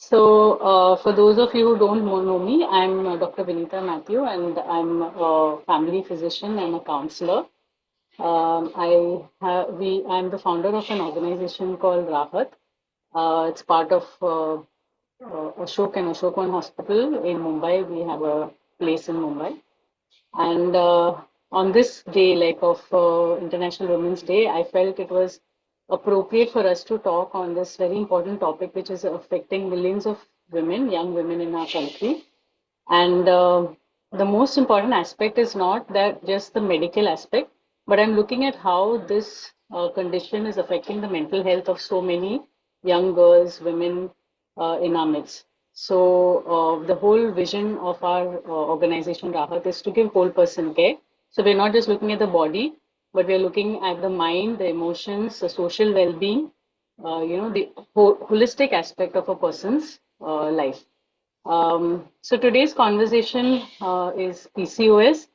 For those of you who don't know me, I'm Dr. Vinita Mathew, and I'm a family physician and a counselor. I'm the founder of an organization called Raahat. It's part of Ashok and Ashok One Hospital in Mumbai. We have a place in Mumbai. And on this day, like of International Women's Day, I felt it was appropriate for us to talk on this very important topic, which is affecting millions of women, young women in our country. And the most important aspect is not that just the medical aspect, but I'm looking at how this condition is affecting the mental health of so many young girls, women in our midst. The whole vision of our organization, Rahat, is to give whole person care. So we're not just looking at the body, but we're looking at the mind, the emotions, the social well-being, the holistic aspect of a person's life. So today's conversation is PCOS,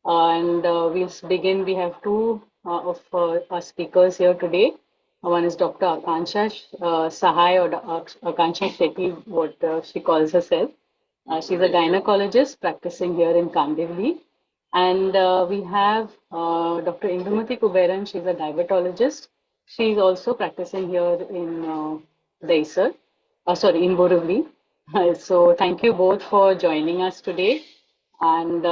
and we'll begin. We have two of our speakers here today. One is Dr. Akanksha Sahay, or Akanksha Shetty, what she calls herself. She's a gynecologist practicing here in Kandivli. And we have Dr. Indhumathi Kuberan. She's a diabetologist. She's also practicing here in Daisar, in Borivali. So thank you both for joining us today. And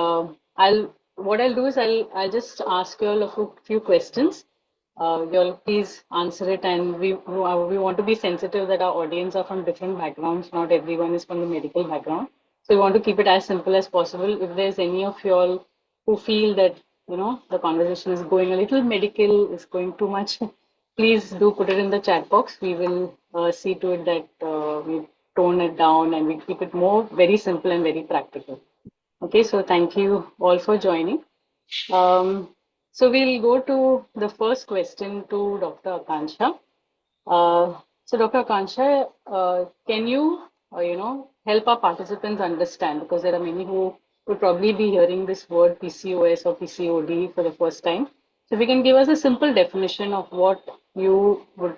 I'll do is I'll just ask you all a few questions. You all please answer it, and we want to be sensitive that our audience are from different backgrounds. Not everyone is from the medical background, so we want to keep it as simple as possible. If there's any of you all who feel that the conversation is going a little medical, is going too much, please do put it in the chat box. We will see to it that we tone it down and we keep it more very simple and very practical. Okay, so thank you all for joining. Um, so we'll go to the first question to Dr. Akanksha. Dr. Akanksha, can you, help our participants understand, because there are many who would probably be hearing this word PCOS or PCOD for the first time. So if you can give us a simple definition of what you would,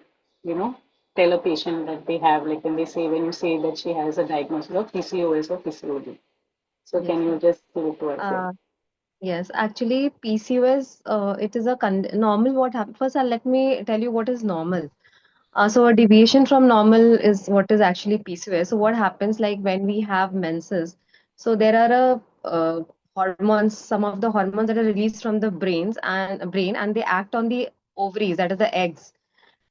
tell a patient that they have, like when you say that she has a diagnosis of PCOS or PCOD. So Yes. can you just give it to us? Yeah. Yes, actually, PCOS, it is a normal. What happens first? Let me tell you what is normal. So a deviation from normal is what is actually PCOS. So what happens like when we have menses? So there are hormones, some of the hormones that are released from the brain, and they act on the ovaries, that is the eggs,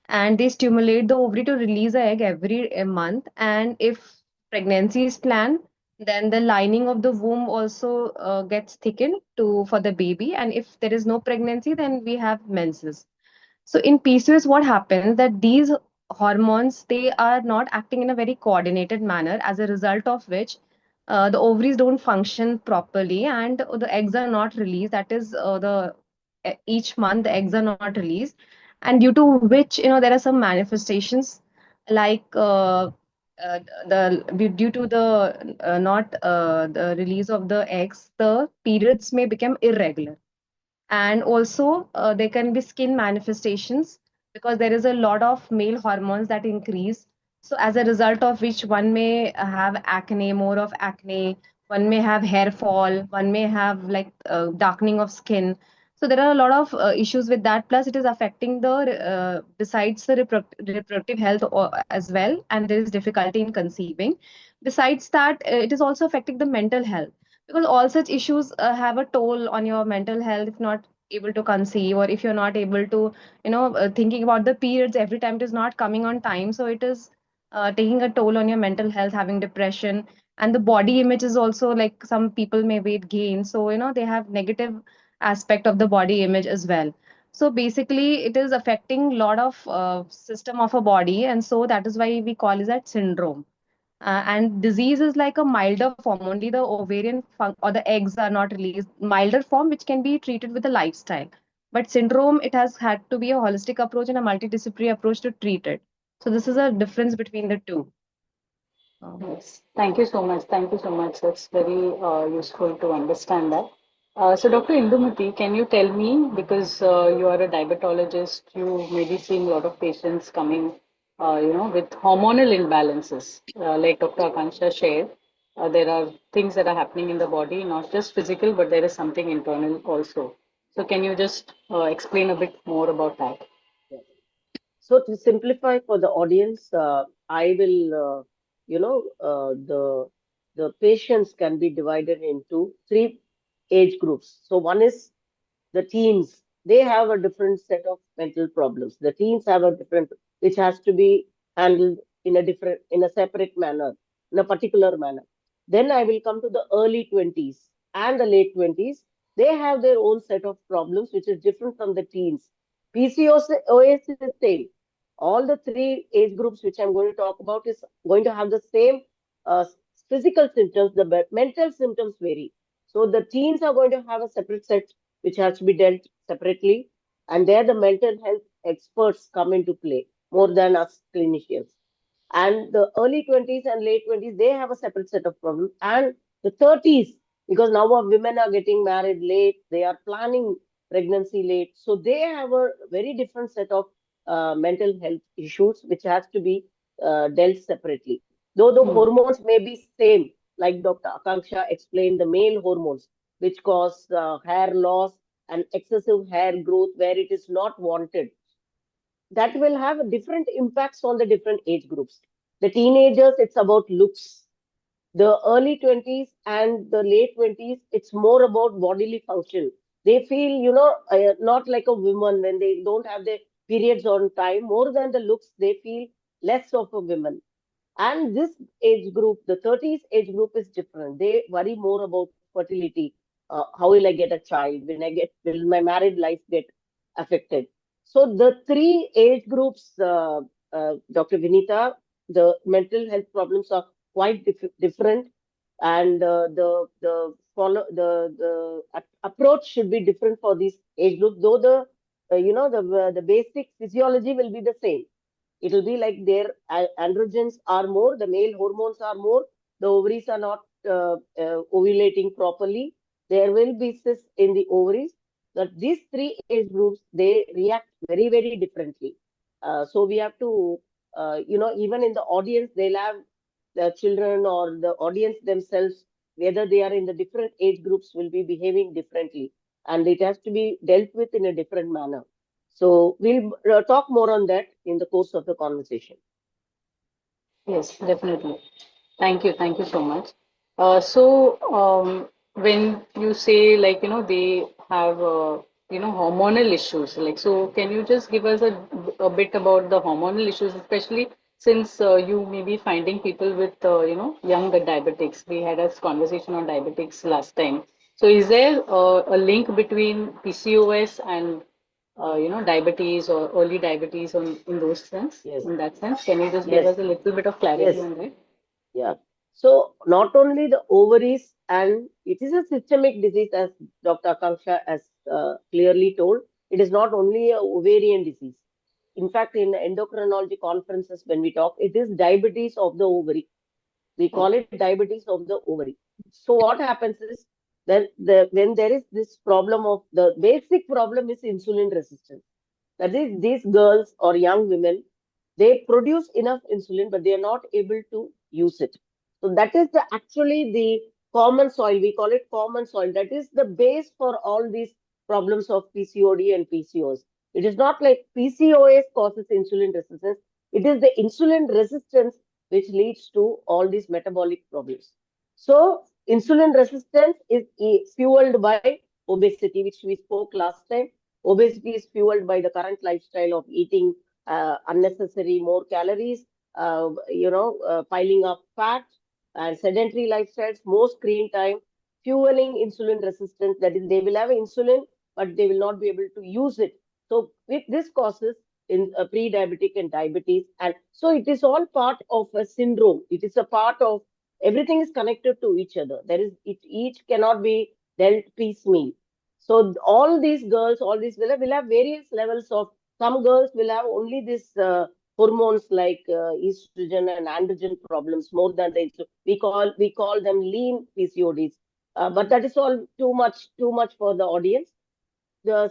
and they stimulate the ovary to release a egg every month. And if pregnancy is planned, then the lining of the womb also gets thickened to for the baby. And if there is no pregnancy, then we have menses. So in PCOS, what happens that these hormones, they are not acting in a very coordinated manner, as a result of which the ovaries don't function properly and the eggs are not released. That is, each month the eggs are not released, and due to which there are some manifestations like due to the not the release of the eggs, the periods may become irregular. And also there can be skin manifestations, because there is a lot of male hormones that increase, so as a result of which one may have acne, more of acne, one may have hair fall, one may have like darkening of skin. So there are a lot of issues with that, plus it is affecting the besides the reproductive health as well, and there is difficulty in conceiving. Besides that, it is also affecting the mental health, because all such issues have a toll on your mental health. If not able to conceive, or if you're not able to thinking about the periods every time, it is not coming on time, so it is taking a toll on your mental health, having depression. And the body image is also, like, some people may weight gain, so they have negative aspect of the body image as well. So basically it is affecting a lot of system of a body, and so that is why we call it that syndrome. And disease is like a milder form. Only the or the eggs are not released. Milder form, which can be treated with a lifestyle. But syndrome, it has had to be a holistic approach and a multidisciplinary approach to treat it. So this is a difference between the two. Yes, thank you so much. Thank you so much. That's very useful to understand that. So, Dr. Indhumathi, can you tell me, because you are a diabetologist, you may be seeing a lot of patients coming with hormonal imbalances, like Dr. Akanksha shared, there are things that are happening in the body, not just physical, but there is something internal also. So, can you just explain a bit more about that? Yes. So to simplify for the audience, I will, the patients can be divided into three age groups. So one is the teens. They have a different set of mental problems. The teens have a different, which has to be handled in a different, in a separate manner, in a particular manner. Then I will come to the early 20s and the late 20s. They have their own set of problems, which is different from the teens. PCOS is the same. All the three age groups which I'm going to talk about is going to have the same uh, physical symptoms. The mental symptoms vary. So the teens are going to have a separate set which has to be dealt separately, and there the mental health experts come into play more than us clinicians. And the early 20s and late 20s, they have a separate set of problems. And the 30s, because now our women are getting married late, they are planning pregnancy late, so they have a very different set of mental health issues which has to be dealt separately. Though the Hmm. hormones may be same, like Dr. Akanksha explained, the male hormones which cause hair loss and excessive hair growth where it is not wanted, that will have different impacts on the different age groups. The teenagers, it's about looks. The early 20s and the late 20s, it's more about bodily function. They feel, not like a woman when they don't have their periods on time. More than the looks, they feel less of a woman. And this age group, the 30s age group is different. They worry more about fertility. How will I get a child? Will my married life get affected? So the three age groups, Dr. Vinita, the mental health problems are quite different, and the approach should be different for these age groups. Though the basic physiology will be the same. It will be like their androgens are more, the male hormones are more, the ovaries are not ovulating properly. There will be cysts in the ovaries. But these three age groups, they react very, very differently. So we have to, even in the audience, they'll have the children or the audience themselves, whether they are in the different age groups, will be behaving differently. And it has to be dealt with in a different manner. So we'll talk more on that in the course of the conversation. Yes, definitely. Thank you so much. So, when you say like, they have, hormonal issues, like, so can you just give us a bit about the hormonal issues, especially since you may be finding people with, young diabetics. We had a conversation on diabetics last time. So is there a link between PCOS and, diabetes or early diabetes in those sense, Yes, in that sense? Can you just give yes, us a little bit of clarity yes, on that? yeah. So not only the ovaries, and it is a systemic disease, as Dr. Akanksha has clearly told. It is not only a ovarian disease. In fact, in endocrinology conferences, when we talk, it is diabetes of the ovary. We call it diabetes of the ovary. So what happens is that when there is this problem of the basic problem is insulin resistance. That is, these girls or young women, they produce enough insulin, but they are not able to use it. So that is actually the common soil. We call it common soil. That is the base for all these problems of PCOD and PCOS. It is not like PCOS causes insulin resistance. It is the insulin resistance which leads to all these metabolic problems. So insulin resistance is fueled by obesity, which we spoke last time. Obesity is fueled by the current lifestyle of eating unnecessary more calories, piling up fat and sedentary lifestyles, more screen time, fueling insulin resistance. That is, they will have insulin, but they will not be able to use it. So, with this causes in pre-diabetic and diabetes, and so it is all part of a syndrome. It is a part of everything is connected to each other. There is it each cannot be dealt piecemeal. So all these girls, all these will have various levels of. Some girls will have only this hormones like estrogen and androgen problems more than the we call them lean PCODs. But that is all too much for the audience.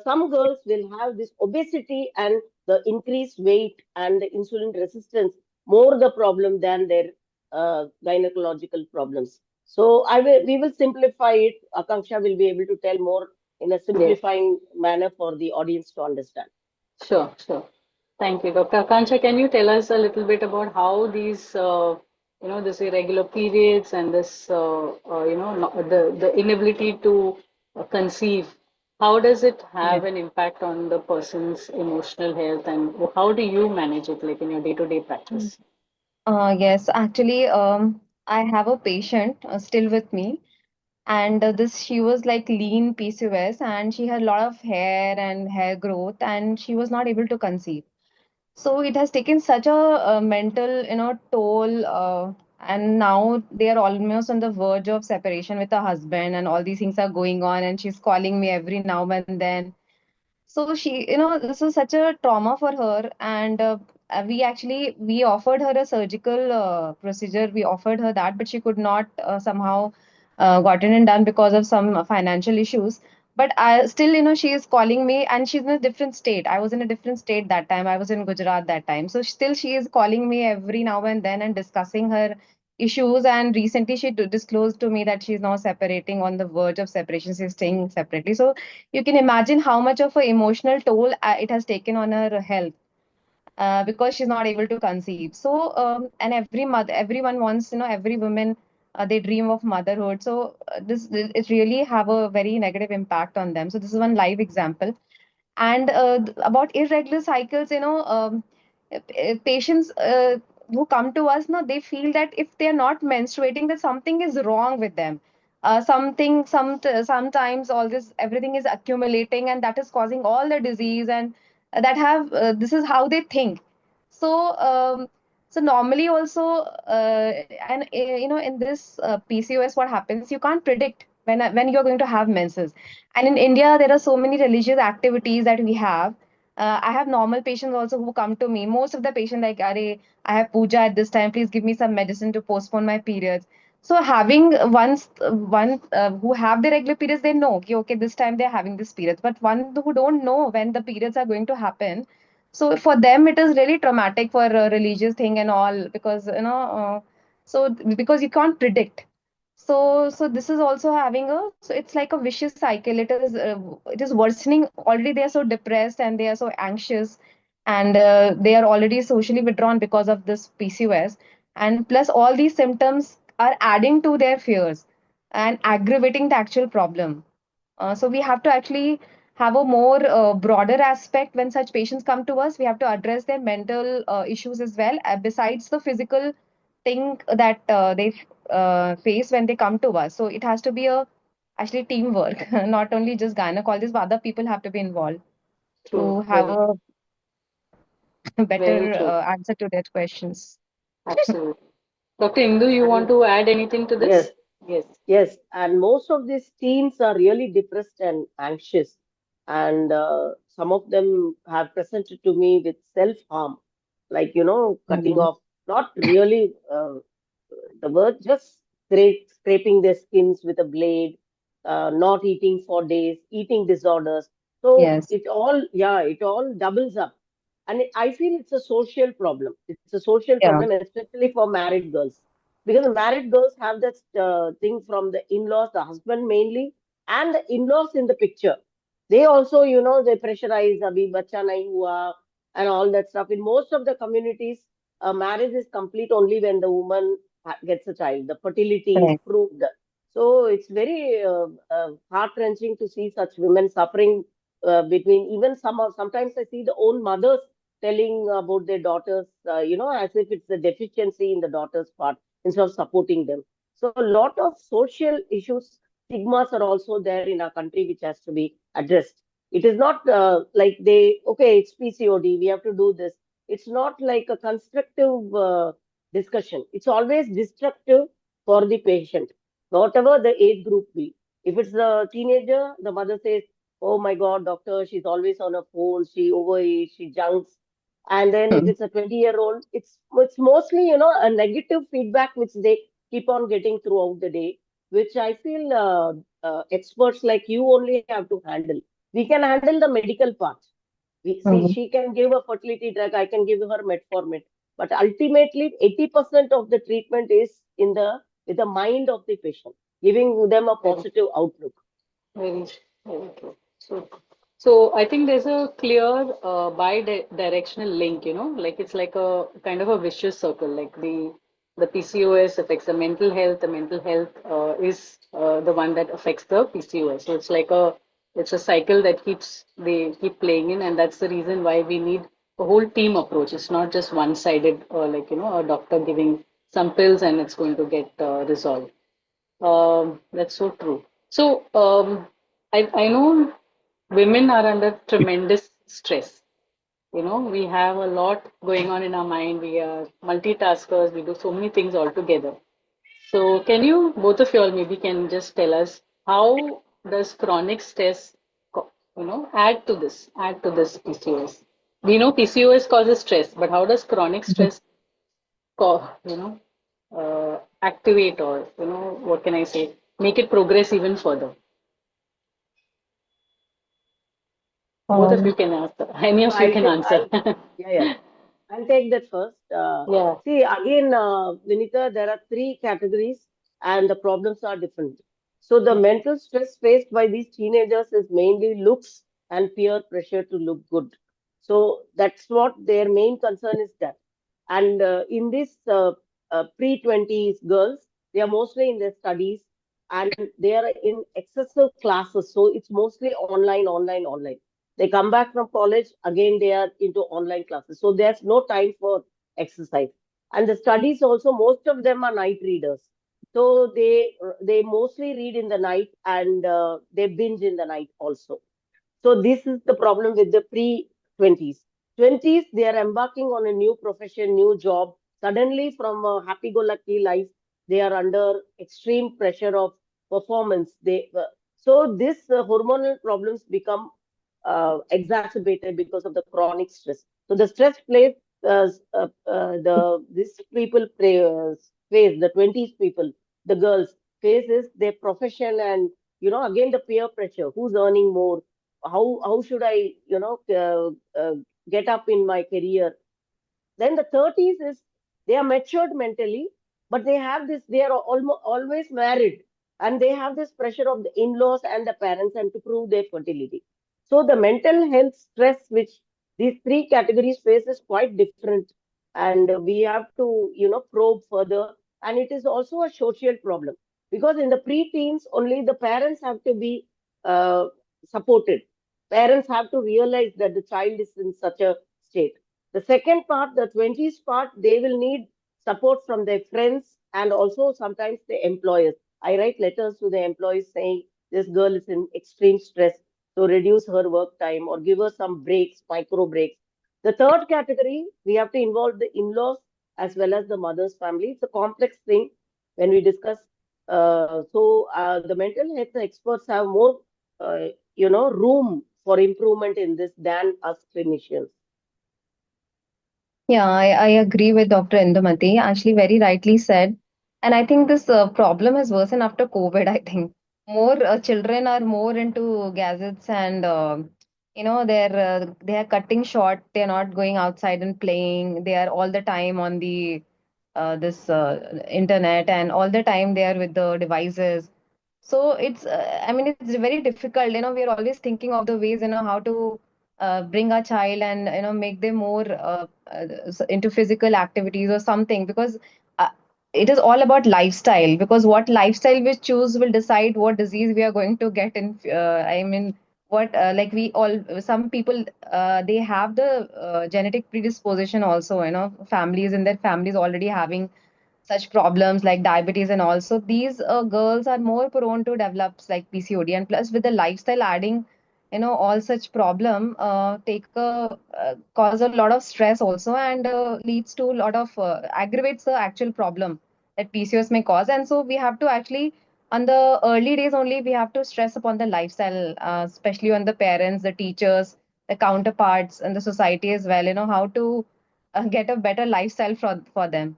Some girls will have this obesity and the increased weight and the insulin resistance more the problem than their gynecological problems. So we will simplify it. Akanksha will be able to tell more in a Yes. simplifying manner for the audience to understand. Sure, sure. Thank you. Dr. Akanksha, can you tell us a little bit about how these, this irregular periods and this, the inability to conceive, how does it Yes. have an impact on the person's emotional health, and how do you manage it, like in your day-to-day Mm. practice? Yes, actually, I have a patient still with me, and this she was like lean PCOS, and she had a lot of hair and hair growth, and she was not able to conceive. So it has taken such a, mental, toll, and now they are almost on the verge of separation with her husband, and all these things are going on, and she's calling me every now and then. So she, this was such a trauma for her, and we offered her a surgical procedure. We offered her that, but she could not somehow gotten it done because of some financial issues. But I still, she is calling me, and she's in a different state. I was in a different state that time. I was in Gujarat that time. So still, she is calling me every now and then and discussing her issues. And recently, she disclosed to me that she's now separating, on the verge of separation. She's staying separately. So you can imagine how much of an emotional toll it has taken on her health, because she's not able to conceive. So, and everyone wants, every woman, they dream of motherhood. So, it really have a very negative impact on them. So, this is one live example. And about irregular cycles, patients who come to us, no, they feel that if they are not menstruating, that something is wrong with them. Sometimes all this everything is accumulating, and that is causing all the disease, and that have this is how they think. So, so normally also, and in this PCOS, what happens? You can't predict when you're going to have menses. And in India, there are so many religious activities that we have. I have normal patients also who come to me. Most of the patients like, Are, I have puja at this time. Please give me some medicine to postpone my periods. So having one who have the regular periods, they know, okay, this time they're having this periods. But one who don't know when the periods are going to happen, so for them it is really traumatic for a religious thing and all, because so because you can't predict. So this is also having a, so it's like a vicious cycle. It is worsening. Already they are so depressed and they are so anxious, and they are already socially withdrawn because of this PCOS, and plus all these symptoms are adding to their fears and aggravating the actual problem. So we have to actually have a more broader aspect when such patients come to us. We have to address their mental issues as well, besides the physical thing that they face when they come to us. So it has to be a actually teamwork, not only just gynecologists, but other people have to be involved True, to have very, a very better true. answer to their questions. Absolutely. Dr. Indu, you want And to add anything to yes, this? Yes. yes, and most of these teens are really depressed and anxious, and some of them have presented to me with self-harm, like cutting Mhm. off, not really the word, just scraping their skins with a blade, not eating for days, eating disorders. So Yes. it all doubles up. And I feel it's a social problem. It's a social Yeah. problem, especially for married girls. Because married girls have that thing from the in-laws, the husband mainly, and the in-laws in the picture. They also, they pressurize, abhi bacha nahi hua, and all that stuff. In most of the communities, marriage is complete only when the woman gets a child. The fertility is Correct. proved. So it's very heart-wrenching to see such women suffering between even sometimes I see the own mothers telling about their daughters, as if it's a deficiency in the daughter's part instead of supporting them. So a lot of social issues, stigmas are also there in our country, which has to be addressed. It is not like okay, it's PCOD, we have to do this. It's not like a constructive discussion. It's always destructive for the patient, whatever the age group be. If it's a teenager, the mother says, "Oh my God, doctor, she's always on her phone. She overeats, she junks." And then if it's a 20-year-old, it's mostly a negative feedback which they keep on getting throughout the day, which I feel experts like you only have to handle. We can handle the medical part. We see Mhm. she can give a fertility drug, I can give her metformin, but ultimately 80% of the treatment is in the with the mind of the patient, giving them a Very, positive outlook. very, very true. So I think there's a clear bi-directional link, like it's like a kind of a vicious circle. Like the PCOS affects the mental health is the one that affects the PCOS. So it's a cycle that they keep playing in, and that's the reason why we need a whole team approach. It's not just one-sided, like a doctor giving some pills and it's going to get resolved. That's so true. So, I know women are under tremendous stress. We have a lot going on in our mind. We are multitaskers. We do so many things all together. So, both of you all maybe can just tell us how does chronic stress, add to this PCOS? We know PCOS causes stress, but how does chronic Mhm. stress co- you know, activate or, what can I say, make it progress even further. Both of Um, you can answer. Any So of you I'll can take, answer. yeah, yeah. I'll take that first. Yeah. See, again, Vinita, there are three categories and the problems are different. So, the mental stress faced by these teenagers is mainly looks and peer pressure to look good. So, that's what their main concern is that. And in this pre-20s girls, they are mostly in their studies and they are in excessive classes. So, it's mostly online, online, online. They come back from college, again, they are into online classes. So there's no time for exercise. And the studies also, most of them are night readers. So they mostly read in the night and they binge in the night also. So this is the problem with the pre-20s. 20s, they are embarking on a new profession, new job. Suddenly, from a happy-go-lucky life, they are under extreme pressure of performance. So this hormonal problems become exacerbated because of the chronic stress. So the stress plays the this people face the 20s people, the girls faces their profession and again the peer pressure. Who's earning more? How should I get up in my career? Then the 30s is they are matured mentally, but they have this, they are almost always married and they have this pressure of the in-laws and the parents and to prove their fertility. So the mental health stress which these three categories face is quite different. And we have to, probe further. And it is also a social problem because in the pre-teens, only the parents have to be supported. Parents have to realize that the child is in such a state. The second part, the 20s part, they will need support from their friends and also sometimes the employers. I write letters to the employees saying this girl is in extreme stress, so reduce her work time or give her some breaks, micro breaks. The third category, we have to involve the in laws as well as the mother's family. It's a complex thing when we discuss. The mental health experts have more, room for improvement in this than us clinicians. yeah, I agree with Dr. Indhumathi. Actually, very rightly said. And I think this problem has worsened after COVID. I think more children are more into gadgets and they are cutting short. They're not going outside and playing. They are all the time on the this internet and all the time they are with the devices. So I mean, it's very difficult. We are always thinking of the ways, how to bring our child and, make them more into physical activities or something because uh, it is all about lifestyle because what lifestyle we choose will decide what disease we are going to get in. I mean, like some people, they have the genetic predisposition also, families in their families already having such problems like diabetes and also these girls are more prone to develops like PCOD and plus with the lifestyle adding all such problem cause a lot of stress also and leads to a lot of aggravates the actual problem that PCOS may cause and so we have to actually on the early days only we have to stress upon the lifestyle especially on the parents, the teachers, the counterparts and the society as well, how to get a better lifestyle for them.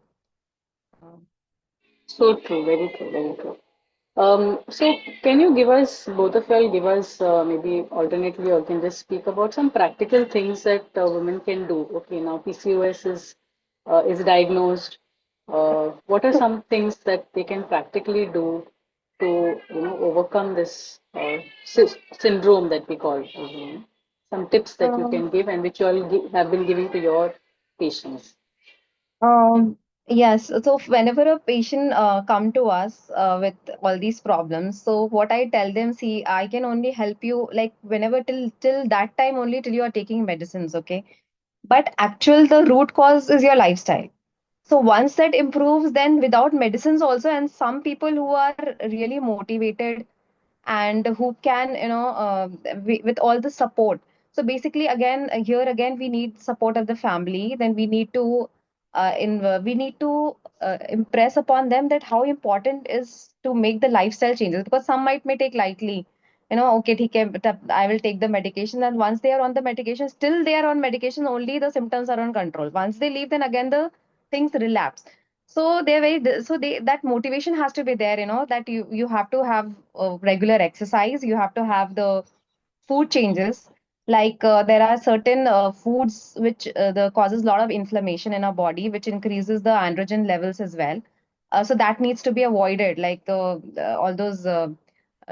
So true, very true, very true. So can you give us, both of y'all, give us maybe alternately, or can just speak about some practical things that women can do? Okay, now PCOS is diagnosed. What are some things that they can practically do to overcome this syndrome that we call? Some tips that you Um, can give and which you all have been giving to your patients. Um, yes, so whenever a patient come to us with all these problems, so what I tell them, see, I can only help you like whenever till that time only till you are taking medicines, okay? But actual the root cause is your lifestyle. So once that improves, then without medicines also, and some people who are really motivated and who can with all the support. So basically again here again we need support of the family, then we need to we need to impress upon them that how important is to make the lifestyle changes, because some might may take lightly, okay theek hai, but I will take the medication, and once they are on the medication, still they are on medication, only the symptoms are on control. Once they leave, then again the things relapse. So they're so they that motivation has to be there, that you have to have regular exercise, you have to have the food changes. Like there are certain foods which the causes a lot of inflammation in our body, which increases the androgen levels as well. So that needs to be avoided, like all those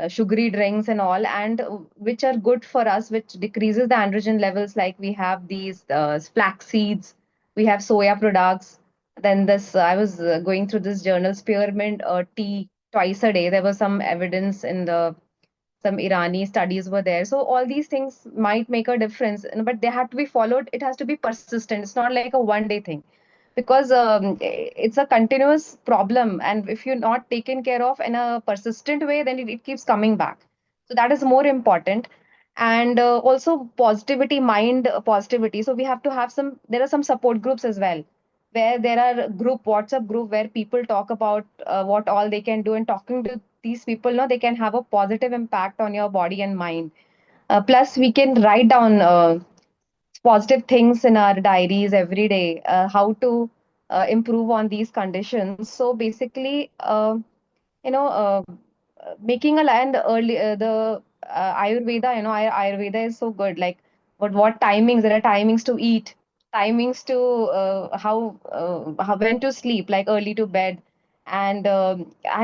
sugary drinks and all, and which are good for us, which decreases the androgen levels. Like we have these flax seeds, we have soya products. Then this, I was going through this journal, spearmint tea twice a day. There was some evidence in the some Irani studies were there. So all these things might make a difference, but they have to be followed. It has to be persistent. It's not like a one day thing, because it's a continuous problem. And if you're not taken care of in a persistent way, then it keeps coming back. So that is more important. And also positivity, mind positivity. So we have to have some, there are some support groups as well, where there are WhatsApp group where people talk about what all they can do, and talking to these people, no, they can have a positive impact on your body and mind. Plus, we can write down positive things in our diaries every day, how to improve on these conditions. So basically, making a land early, the Ayurveda, Ayurveda is so good. Like, but what timings? There are timings to eat, timings to how when to sleep, like early to bed, and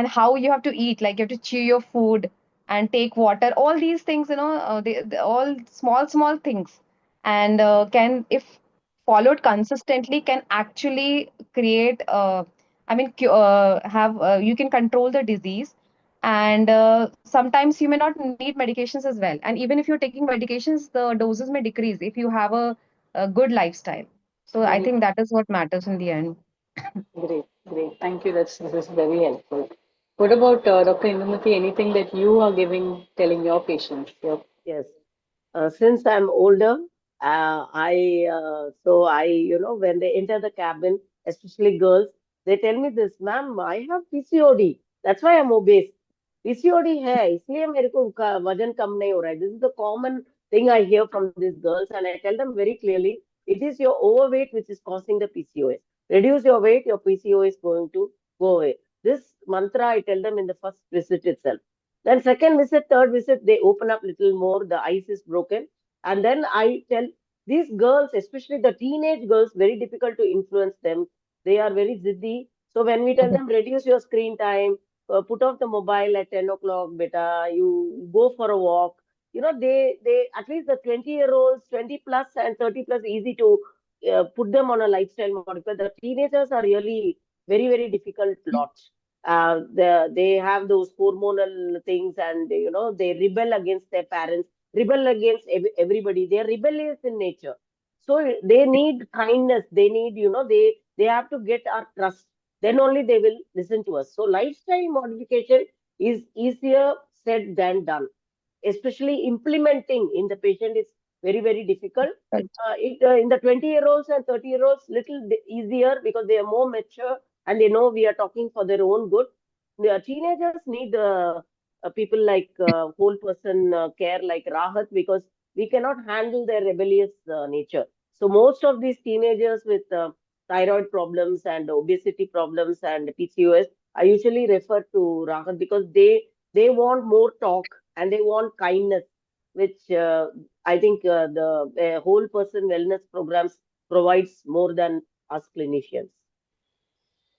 how you have to eat. Like you have to chew your food and take water. All these things, they all small things, and can, if followed consistently, can actually create. Have you can control the disease, and sometimes you may not need medications as well. And even if you're taking medications, the doses may decrease if you have a good lifestyle. So I Mhm. think that is what matters in the end. Great, great. Thank you. This is very helpful. What about Dr. Indhumathi? Anything that you are telling your patients? Yes. Since I'm older, when they enter the cabin, especially girls, they tell me this, ma'am, I have PCOD. That's why I'm obese. PCOD है, इसलिए मेरे को वजन कम नहीं हो रहा है. This is the common thing I hear from these girls, and I tell them very clearly, it is your overweight which is causing the PCOS. Reduce your weight, your PCOS is going to go away. This mantra I tell them in the first visit itself. Then second visit, third visit, they open up little more. The ice is broken, and then I tell these girls, especially the teenage girls, very difficult to influence them. They are very ziddy. So when we tell them reduce your screen time, put off the mobile at 10 o'clock, beta, you go for a walk. They at least the 20-year-olds, 20 plus and 30 plus, easy to put them on a lifestyle modifier. The teenagers are really very difficult lot. They have those hormonal things, and they rebel against their parents, rebel against everybody. They are rebellious in nature, so they need kindness. They need, they have to get our trust, then only they will listen to us. So lifestyle modification is easier said than done, especially implementing in the patient is very difficult. Right. In the 20-year-olds and 30-year-olds, little easier because they are more mature and they know we are talking for their own good. The teenagers need people like whole person care like Raahat, because we cannot handle their rebellious nature. So most of these teenagers with thyroid problems and obesity problems and PCOS, I usually refer to Raahat because They want more talk and they want kindness, which I think the whole person wellness programs provides more than us clinicians.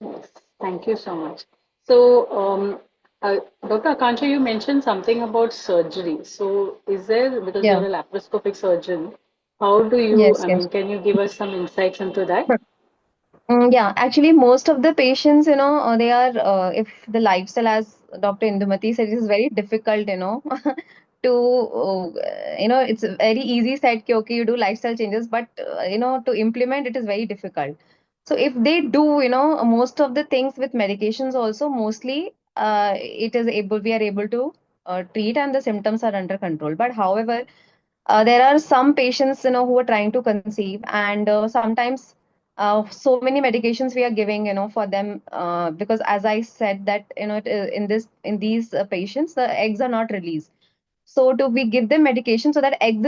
Yes, thank you so much. So, Dr. Akanksha, you mentioned something about surgery. So, is there, because Yeah. you're a laparoscopic surgeon, how do you, Yes, I yes. mean, can you give us some insights into that? Yeah, actually, most of the patients, they are, if the lifestyle, as Dr. Indhumathi said, is very difficult, to, it's very easy said, कि, okay, you do lifestyle changes, but, to implement it is very difficult. So if they do, most of the things with medications also, mostly, we are able to treat and the symptoms are under control. But however, there are some patients, who are trying to conceive, and sometimes so many medications we are giving, for them, because as I said that, in these patients, the eggs are not released. So we give them medication so that egg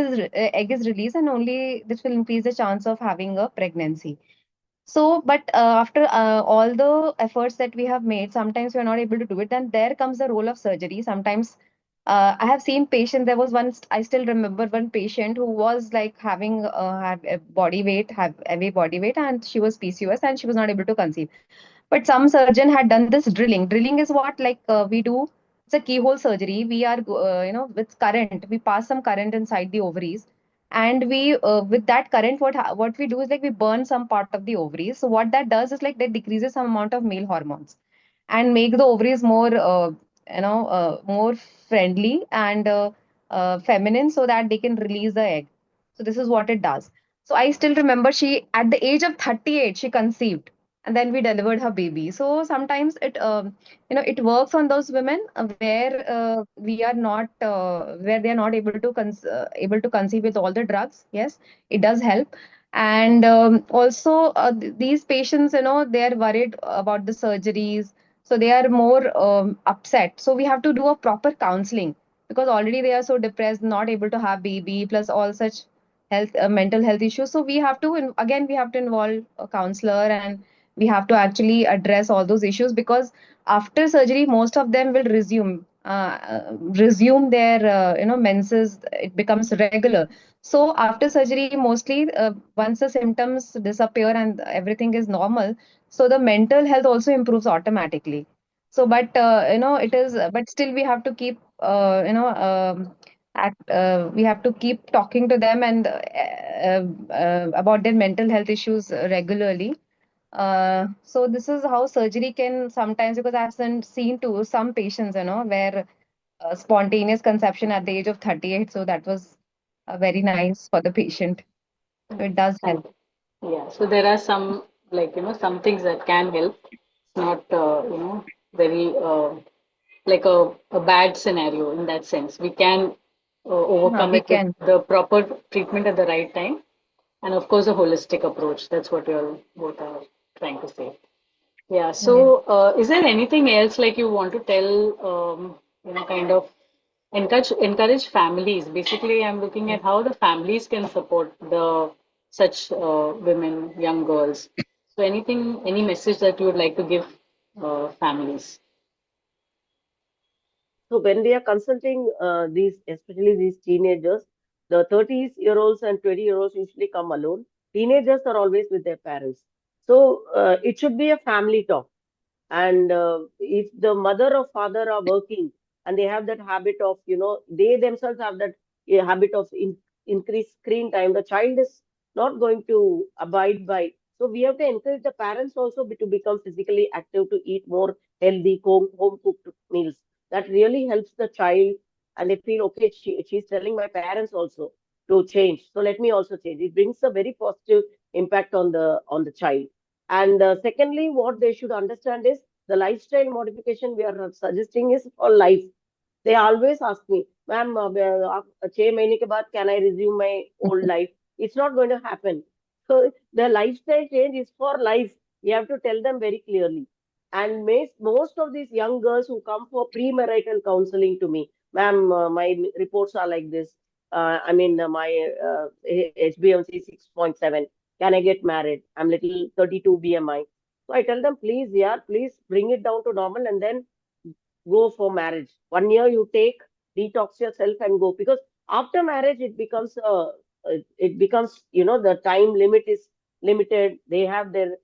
is released, and only this will increase the chance of having a pregnancy. So, but after all the efforts that we have made, sometimes we are not able to do it. Then there comes the role of surgery. Sometimes I have seen patients. There was one, I still remember one patient who was like having have a body weight, have heavy body weight, and she was PCOS and she was not able to conceive. But some surgeon had done this drilling. Drilling is what like we do. It's a keyhole surgery. We are, with current, we pass some current inside the ovaries, and we with that current, what we do is like we burn some part of the ovaries. So what that does is like that decreases some amount of male hormones and make the ovaries more, more friendly and feminine, so that they can release the egg. So this is what it does. So I still remember she, at the age of 38, she conceived, and then we delivered her baby. So sometimes it works on those women where we are not where they are not able to conceive with all the drugs. Yes, it does help. And also these patients, they are worried about the surgeries, so they are more upset. So we have to do a proper counseling, because already they are so depressed, not able to have baby, plus all such mental health issues. So we have to, again, we have to involve a counselor, and we have to actually address all those issues, because after surgery most of them will resume their menses. It becomes regular. So after surgery, mostly once the symptoms disappear and everything is normal, so the mental health also improves automatically. So but it is, but still we have to keep we have to keep talking to them, and about their mental health issues regularly. So this is how surgery can sometimes, because I've seen to some patients, where spontaneous conception at the age of 38. So that was very nice for the patient. So it does help. Thank you. Yeah, so there are some, like, some things that can help. It's not, very, like a bad scenario in that sense. We can overcome We it with can. the proper treatment at the right time. And of course, a holistic approach. That's what you're both are trying to say. Yeah. Yeah. So, is there anything else like you want to tell, kind of encourage families? Basically, I'm looking at how the families can support the such women, young girls. So, any message that you would like to give families? So when we are consulting these, especially these teenagers, the 30-year-olds and 20-year-olds usually come alone. Teenagers are always with their parents. So it should be a family talk. And if the mother or father are working and they have that habit of, they themselves have that habit of increased screen time, the child is not going to abide by. So we have to encourage the parents also to become physically active, to eat more healthy home cooked meals. That really helps the child, and they feel okay. She's telling my parents also to change, so let me also change. It brings a very positive impact on the child. And secondly, what they should understand is the lifestyle modification we are suggesting is for life. They always ask me, ma'am, 6 महीने के बाद can I resume my old life? It's not going to happen. So the lifestyle change is for life. You have to tell them very clearly. And most of these young girls who come for premarital counseling to me, ma'am, my reports are like this. My HbA1c 6.7. Can I get married? I'm little 32 BMI. So I tell them, please, yeah, please bring it down to normal, and then go for marriage. 1 year you take, detox yourself and go, because after marriage it becomes, the time limit is limited. They have to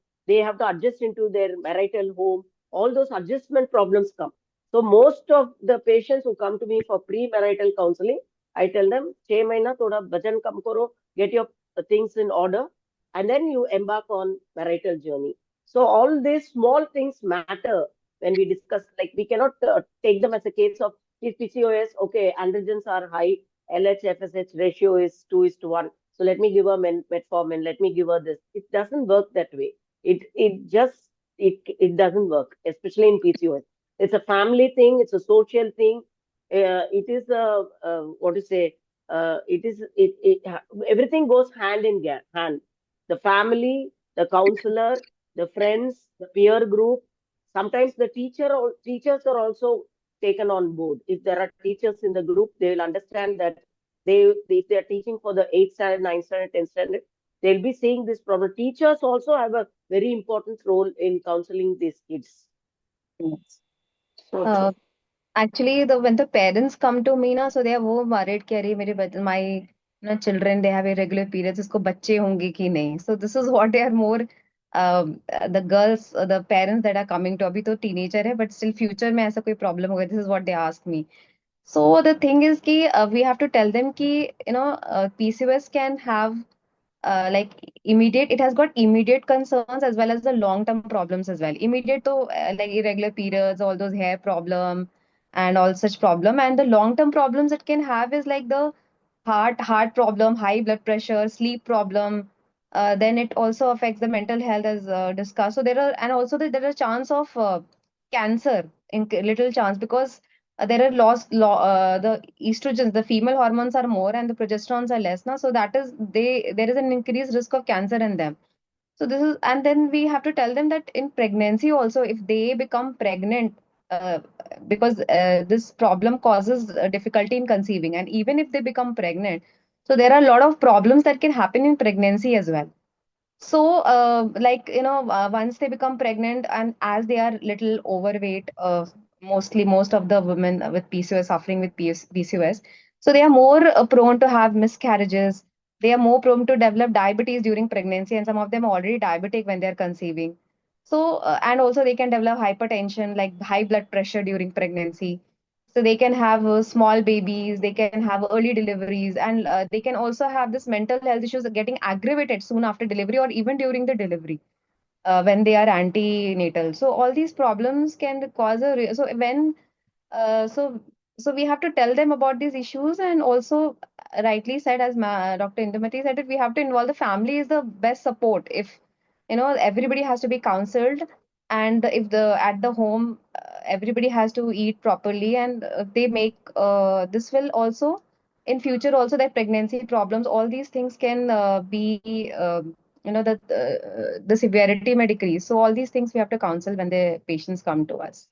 adjust into their marital home. All those adjustment problems come. So most of the patients who come to me for premarital counseling, I tell them, 6 mahina thoda bhajan kam karo, get your things in order, and then you embark on marital journey. So all these small things matter when we discuss. Like, we cannot take them as a case of, if PCOS, okay, androgens are high, LH FSH ratio is 2:1. So let me give her metformin, let me give her this. It doesn't work that way. It doesn't work, especially in PCOS. It's a family thing. It's a social thing. It is a what to say. It is it, it Everything goes hand in hand. The family, the counselor, the friends, the peer group. Sometimes the teachers are also taken on board. If there are teachers in the group, they will understand that if they are teaching for the 8th standard, 9th standard, 10th standard, they'll be seeing this problem. Teachers also have a very important role in counseling these kids. Yes. So Uh, true. Actually, when the parents come to me, na, so they are वो worried कि अरे my children, they have irregular periods, इसको बच्चे होंगे कि नहीं. So this is what they are more, the girls, the parents that are coming to, अभी तो teenager है, but still future में ऐसा कोई problem होगा. This is what they ask me. So the thing is कि we have to tell them कि PCOS can have like immediate, it has got immediate concerns as well as the long term problems as well. Immediate to like irregular periods, all those hair problem and all such problem, and the long term problems it can have is like the heart problem, high blood pressure, sleep problem. Then it also affects the mental health as discussed. So there are, and also there are chance of cancer, in little chance, because there are the estrogens, the female hormones are more and the progesterones are less now. So that is, there is an increased risk of cancer in them. So this is, and then we have to tell them that in pregnancy also, if they become pregnant, because this problem causes difficulty in conceiving, and even if they become pregnant, so there are a lot of problems that can happen in pregnancy as well. So, like, once they become pregnant and as they are little overweight, mostly most of the women with PCOS suffering with PCOS, so they are more prone to have miscarriages. They are more prone to develop diabetes during pregnancy, and some of them are already diabetic when they are conceiving. So, and also they can develop hypertension, like high blood pressure during pregnancy. So they can have small babies, they can have early deliveries, and they can also have this mental health issues getting aggravated soon after delivery or even during the delivery when they are antenatal. So all these problems can cause so when so we have to tell them about these issues, and also rightly said, as Dr. Indhumathi said, that we have to involve the family is the best support. If everybody has to be counseled, and if the at the home everybody has to eat properly, and they make this will also in future also that pregnancy problems, all these things can be the severity may decrease. So all these things we have to counsel when the patients come to us.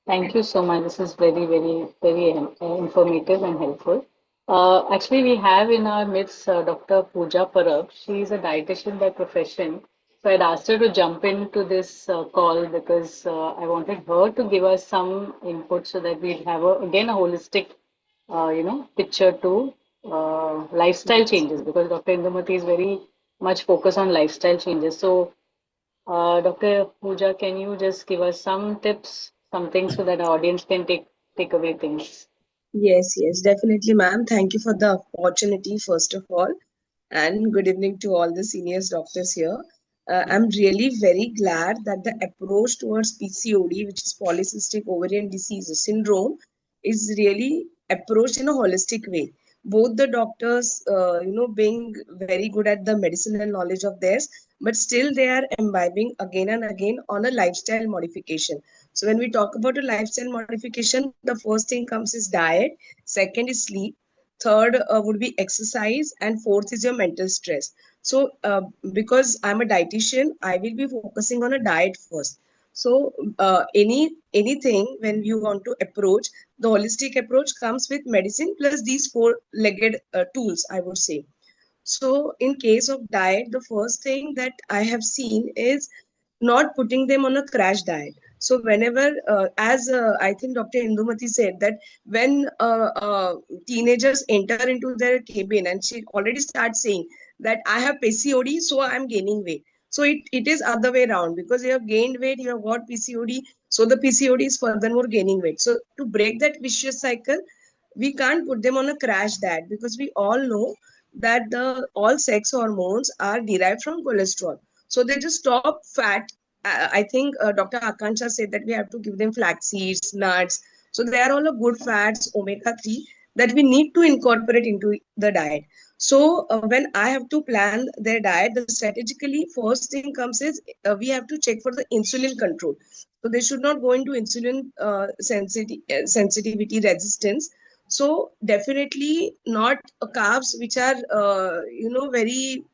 Thank you so much. This is very, very, very informative and helpful. Actually, we have in our midst Dr. Pooja Parab. She is a dietitian by profession. So I'd asked her to jump into this call because I wanted her to give us some input so that we'd have again a holistic, picture to lifestyle changes, because Dr. Indhumathi is very much focused on lifestyle changes. So Dr. Pooja, can you just give us some tips, something so that our audience can take away things? Yes, definitely, ma'am. Thank you for the opportunity, first of all, and good evening to all the seniors doctors here. I'm really very glad that the approach towards PCOD, which is polycystic ovarian disease syndrome, is really approached in a holistic way. Both the doctors, being very good at the medicinal knowledge of theirs, but still they are imbibing again and again on a lifestyle modification. So when we talk about a lifestyle modification, the first thing comes is diet, second is sleep, third would be exercise, and fourth is your mental stress. So because I'm a dietitian, I will be focusing on a diet first. So anything when you want to approach, the holistic approach comes with medicine plus these four-legged tools, I would say. So in case of diet, the first thing that I have seen is not putting them on a crash diet. So whenever, as I think Dr. Indhumathi said, that when teenagers enter into their cabin and she already starts saying that I have PCOD, so I'm gaining weight. So it is other way around, because you have gained weight, you have got PCOD, so the PCOD is furthermore gaining weight. So to break that vicious cycle, we can't put them on a crash diet, because we all know that the all sex hormones are derived from cholesterol. So they just stop fat. I think Dr. Akanksha said that we have to give them flax seeds, nuts. So they are all a good fats, omega-3, that we need to incorporate into the diet. So when I have to plan their diet, the strategically first thing comes is we have to check for the insulin control. So they should not go into insulin sensitivity resistance. So definitely not carbs which are very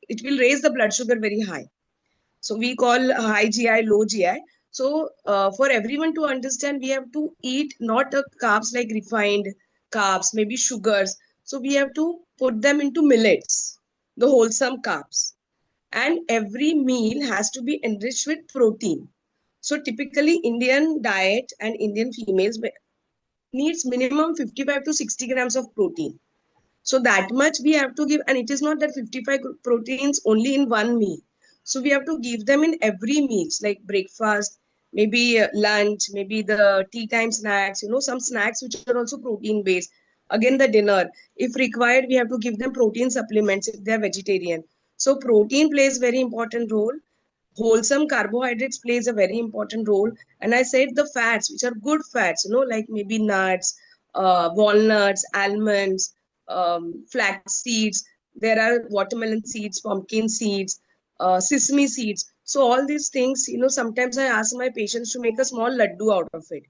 it will raise the blood sugar very high. So we call high GI, low GI. So for everyone to understand, we have to eat not carbs like refined carbs, maybe sugars. So we have to put them into millets, the wholesome carbs. And every meal has to be enriched with protein. So typically Indian diet and Indian females needs minimum 55 to 60 grams of protein. So that much we have to give, and it is not that 55 proteins only in one meal. So we have to give them in every meals, like breakfast, maybe lunch, maybe the tea time snacks, some snacks which are also protein based. Again, the dinner. If required, we have to give them protein supplements if they are vegetarian. So protein plays very important role. Wholesome carbohydrates plays a very important role. And I said the fats, which are good fats, like maybe nuts, walnuts, almonds, flax seeds. There are watermelon seeds, pumpkin seeds, sesame seeds. So all these things, sometimes I ask my patients to make a small laddu out of it,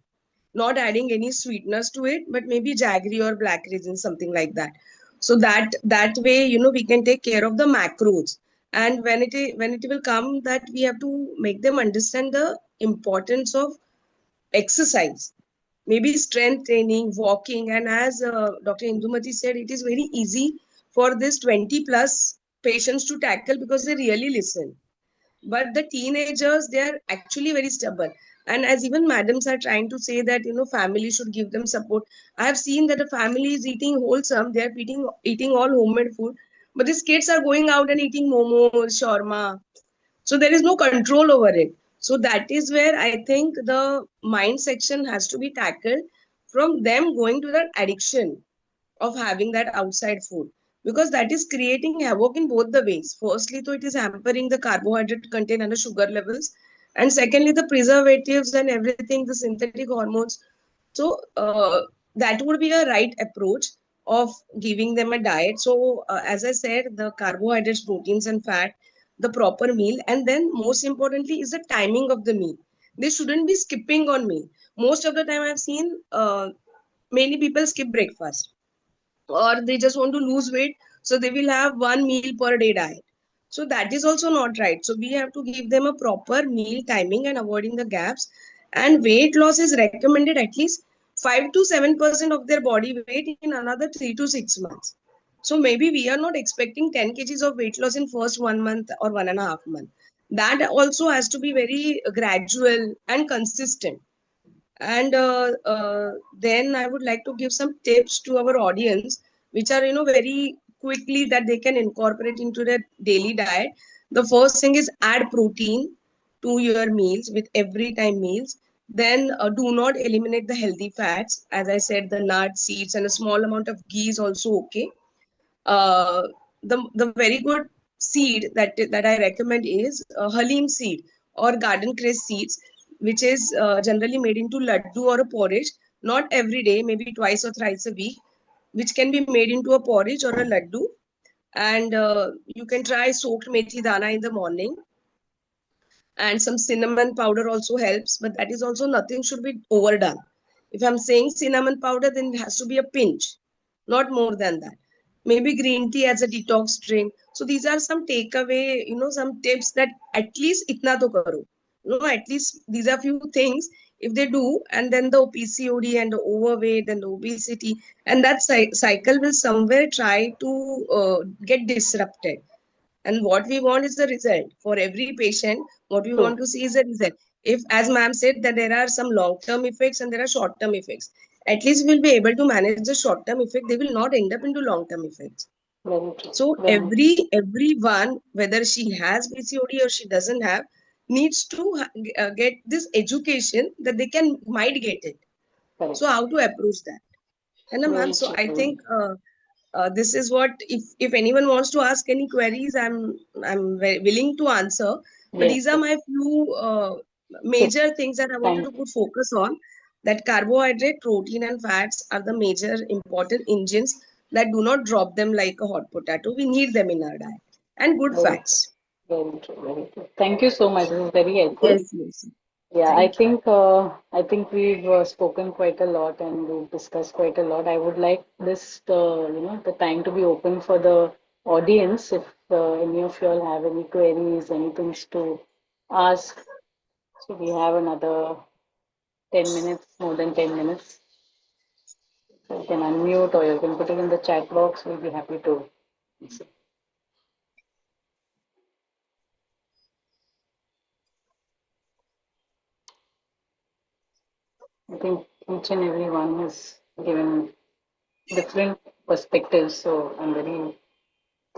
not adding any sweetness to it, but maybe jaggery or black raisin, something like that. So that way, we can take care of the macros. And when it will come that we have to make them understand the importance of exercise, maybe strength training, walking. And as Dr. Indhumathi said, it is very easy for this 20 plus patients to tackle because they really listen. But the teenagers, they are actually very stubborn. And as even madams are trying to say that, family should give them support. I have seen that a family is eating wholesome, they are eating all homemade food, but these kids are going out and eating momos, shawarma. So there is no control over it. So that is where I think the mind section has to be tackled, from them going to that addiction of having that outside food, because that is creating havoc in both the ways. Firstly, though, it is hampering the carbohydrate content and the sugar levels, and secondly, the preservatives and everything, the synthetic hormones. So that would be a right approach of giving them a diet. So as I said, the carbohydrates, proteins, and fat, the proper meal, and then most importantly is the timing of the meal. They shouldn't be skipping on meal. Most of the time, I've seen many people skip breakfast, or they just want to lose weight, so they will have one meal per day diet. So that is also not right. So we have to give them a proper meal timing and avoiding the gaps. And weight loss is recommended at least 5 to 7% of their body weight in another 3 to 6 months. So maybe we are not expecting 10 kgs of weight loss in first 1 month or 1.5 months. That also has to be very gradual and consistent. And then I would like to give some tips to our audience, which are, very quickly that they can incorporate into their daily diet. The first thing is add protein to your meals with every time meals. Then do not eliminate the healthy fats. As I said, the nuts, seeds, and a small amount of ghee is also okay. Uh, the very good seed that I recommend is halim seed or garden cress seeds, which is generally made into laddu or a porridge. Not every day, maybe twice or thrice a week, which can be made into a porridge or a laddu. And you can try soaked methi dana in the morning, and some cinnamon powder also helps, but that is also nothing should be overdone. If I'm saying cinnamon powder, then it has to be a pinch, not more than that. Maybe green tea as a detox drink. So these are some takeaway, some tips that at least itna to karo. At least these are few things if they do, and then the PCOD and the overweight and the obesity, and that cycle will somewhere try to get disrupted. And what we want is the result. For every patient, what we True. want to see is the result. If, as ma'am said, that there are some long-term effects and there are short-term effects, at least we'll be able to manage the short-term effect. They will not end up into long-term effects. Very true. So Very true. everyone, whether she has PCOD or she doesn't have, needs to get this education that they can might get it. Correct. So how to approach that? And ma'am, Very so I true. think this is what, if anyone wants to ask any queries, I'm very willing to answer. But Yes, these are yes. my few Tips. major things that I wanted Thank to put focus on. That carbohydrate, protein, and fats are the major important engines that do not drop them like a hot potato. We need them in our diet, and good very true. fats. Very true. Very true. Thank you so much. This is very helpful. Yes, yes. Yeah, Thank you. I think we've spoken quite a lot and we've discussed quite a lot. I would like this, the time to be open for the audience. If any of you all have any queries, anything to ask, so we have another 10 minutes, more than 10 minutes. So you can unmute or you can put it in the chat box. We'll be happy to answer. I think each and every one has given different perspectives, so I'm very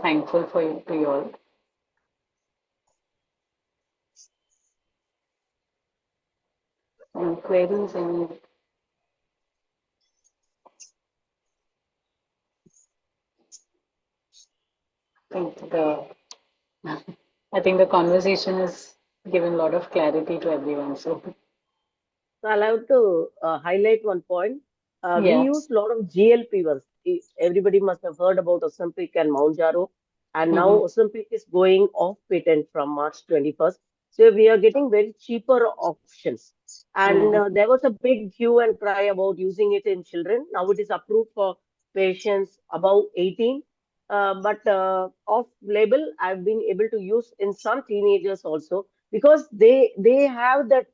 thankful for you to you all. Any queries? Any? I think the I think the conversation has given a lot of clarity to everyone. So So I'll have to highlight one point. We yeah. use a lot of GLP-1s. Everybody must have heard about Ozempic and Mounjaro. And now Mm-hmm. Ozempic is going off patent from March 21st. So we are getting very cheaper options. And Mm-hmm. there was a big hue and cry about using it in children. Now it is approved for patients above 18. But off label, I've been able to use in some teenagers also because they have that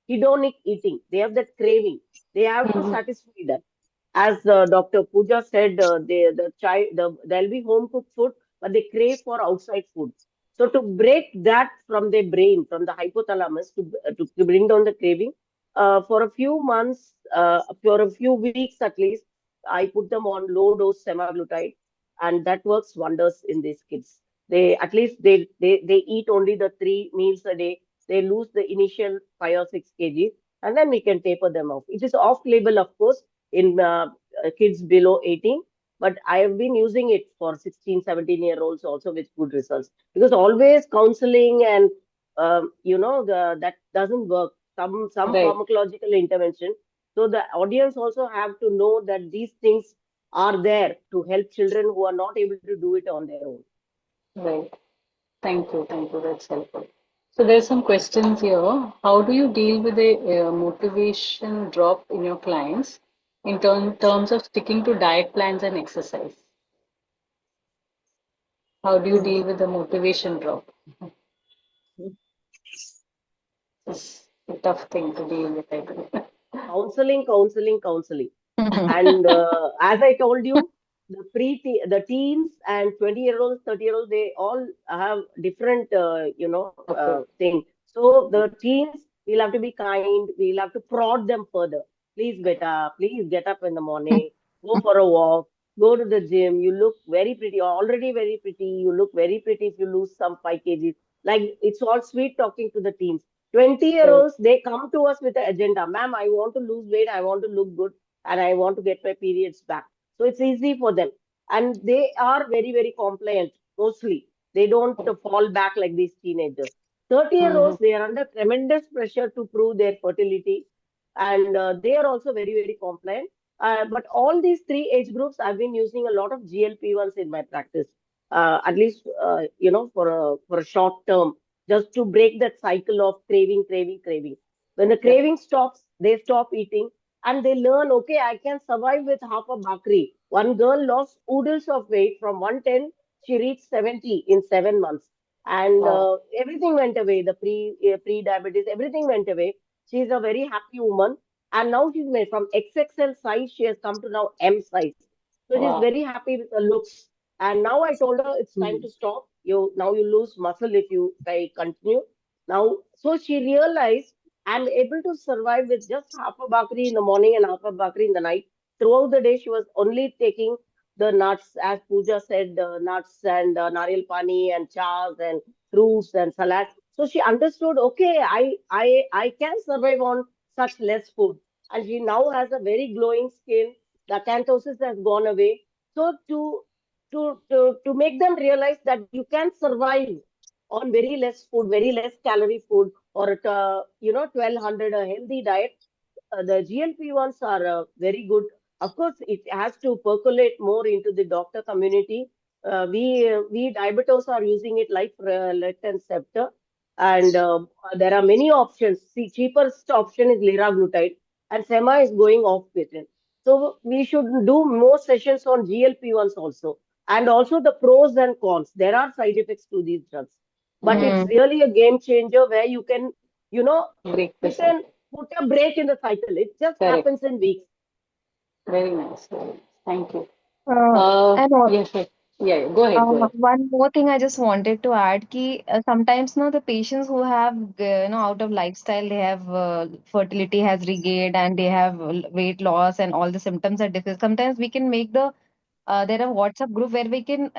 hedonic eating. They have that craving. They have to Mm-hmm. satisfy that. As Dr. Pooja said, there'll be home cooked food, but they crave for outside food. So to break that from their brain, from the hypothalamus, to bring down the craving, for a few months, for a few weeks at least, I put them on low dose semaglutide, and that works wonders in these kids. They at least they eat only the 3 meals a day. They lose the initial 5 or 6 kg, and then we can taper them off. It is off label, of course, in kids below 18, but I have been using it for 16, 17-year-olds also with good results because always counseling and that doesn't work. Some Right. pharmacological intervention. So the audience also have to know that these things are there to help children who are not able to do it on their own. Right. Thank you. Thank you. That's helpful. So there's some questions here. How do you deal with a motivation drop in your clients in terms of sticking to diet plans and exercise? How do you Mhm. deal with the motivation drop? It's a tough thing to deal with, I believe. Counseling, counseling, counseling. And as I told you, the teens and 20-year-olds, 30-year-olds, they all have different, Okay. thing. So the teens, we'll have to be kind. We'll have to prod them further. Please get up. Please get up in the morning. Go for a walk. Go to the gym. You look very pretty. You're already very pretty. You look very pretty if you lose some 5 kgs. Like it's all sweet talking to the teens. 20-year-olds, Right. they come to us with the agenda. Ma'am, I want to lose weight. I want to look good and I want to get my periods back. So it's easy for them. And they are very, very compliant mostly. They don't fall back like these teenagers. 30-year-olds, Mm-hmm. they are under tremendous pressure to prove their fertility. And they are also very, very compliant. But all these three age groups, I've been using a lot of GLP-1s in my practice, at least, for a short term, just to break that cycle of craving, craving, craving. When the Right. craving stops, they stop eating and they learn, okay, I can survive with half a bakri. One girl lost oodles of weight from 110, she reached 70 in 7 months. And Wow. everything went away, the pre-diabetes, everything went away. She's a very happy woman. And now she's made from XXL size, she has come to now M size. So she's Wow. very happy with her looks. And now I told her it's time Mm-hmm. to stop. now you lose muscle if you continue. Now, so she realized I'm able to survive with just half a bakri in the morning and half a bakri in the night. Throughout the day, she was only taking the nuts, as Pooja said, the nuts and nariyal pani and chas and fruits and salad. So she understood, okay, I can survive on such less food. And she now has a very glowing skin. The acanthosis has gone away. So to make them realize that you can survive on very less food, very less calorie food, or at 1200 a healthy diet, the GLP-1s are very good. Of course, it has to percolate more into the doctor community. We diabetos are using it like left and scepter, and there are many options. See, cheapest option is liraglutide, and sema is going off patent. So we should do more sessions on GLP-1s also, and also the pros and cons. There are side effects to these drugs, but it's Mm. really a game changer where you can, you know, Break the put cycle. an put a break in the cycle. It just Correct. happens in weeks. Very nice. Very nice. Thank you. Uh, and Yes, yes. Yeah, yeah. Go ahead. Go ahead. One more thing I just wanted to add ki sometimes the patients who have out of lifestyle they have fertility has regained and they have weight loss and all the symptoms are different. Sometimes we can make there are WhatsApp group where we can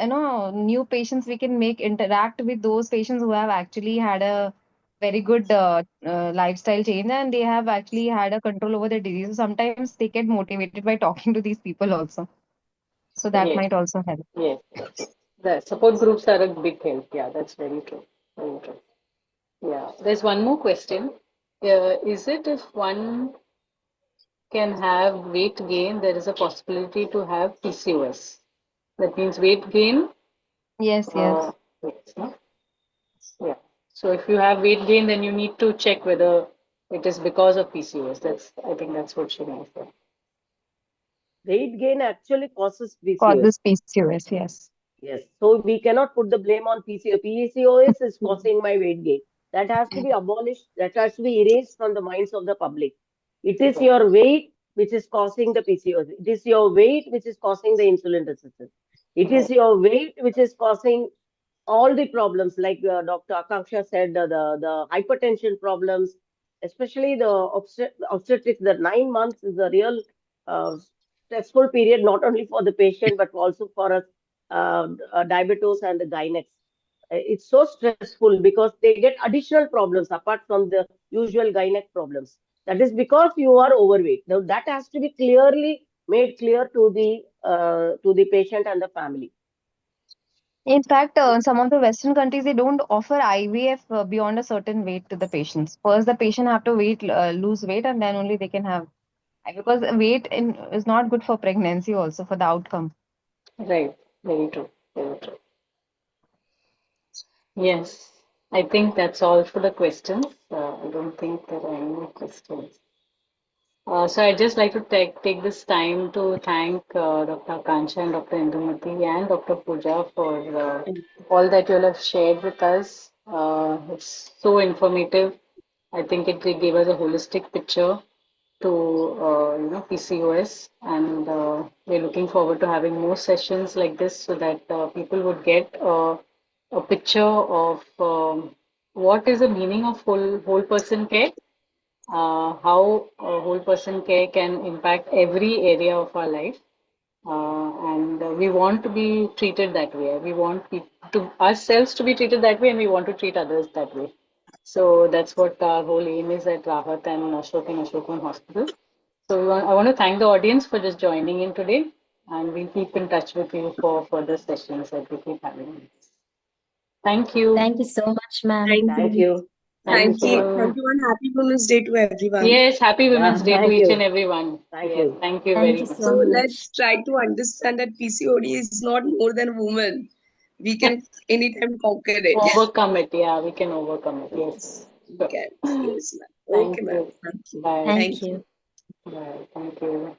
new patients we can make interact with those patients who have actually had a very good lifestyle change and they have actually had a control over the disease. So sometimes they get motivated by talking to these people also. So that Yes, might also help. yes. The support groups are a big help. Yeah, that's very true. Very true. Yeah. There's one more question. Is it if one can have weight gain, there is a possibility to have PCOS? That means weight gain. Yes, yes. Yes, no? Yeah. So if you have weight gain, then you need to check whether it is because of PCOS. I think that's what she meant. Weight gain actually causes PCOS. Causes PCOS, yes. Yes. So we cannot put the blame on PCOS. PCOS is causing my weight gain. That has to be abolished. That has to be erased from the minds of the public. It is Right. your weight which is causing the PCOS. It is your weight which is causing the insulin resistance. It is Right. your weight which is causing all the problems, like Dr. Akanksha said, the hypertension problems, especially the obstetrics. The 9 months is a real uh, stressful period, not only for the patient but also for us, diabetos and the gynecs. It's so stressful because they get additional problems apart from the usual gynec problems. That is because you are overweight. Now, that has to be clearly made clear to the patient and the family. In fact, some of the Western countries they don't offer IVF beyond a certain weight to the patients. First, the patient have to lose weight, and then only they can have because is not good for pregnancy also for the outcome. Right. Very true. Very true. Yes. I think that's all for the questions. I don't think there are any more questions. So I'd just like to take this time to thank Dr. Akanksha and Dr. Indhumathi and Dr. Pooja for all that you all have shared with us. It's so informative. I think it gave us a holistic picture to PCOS, and we're looking forward to having more sessions like this so that people would get a picture of what is the meaning of whole person care, how whole person care can impact every area of our life. And we want to be treated that way. We want to ourselves to be treated that way, and we want to treat others that way. So that's what our whole aim is at Raahat and Ashok and Ashokwan Hospital. So I want to thank the audience for just joining in today, and we'll keep in touch with you for further sessions that we keep having. Thank you. Thank you so much, ma'am. Thank Thank you. you. Thank you Thank so much. Thank you. you, and happy Women's Day to everyone. Yes, happy Yeah, Women's Day to thank each you. and everyone. Thank Yes, you. thank you Thank very you much. So so let's much. try to understand that PCOD is not more than woman. We can anytime conquer it. Overcome it. Yeah, we can overcome it. Yes. Yes, we Sure. can. Yes, ma'am. Thank Okay, ma'am. you. Thank you. Bye. Thank Thank you. you. Bye. Thank you.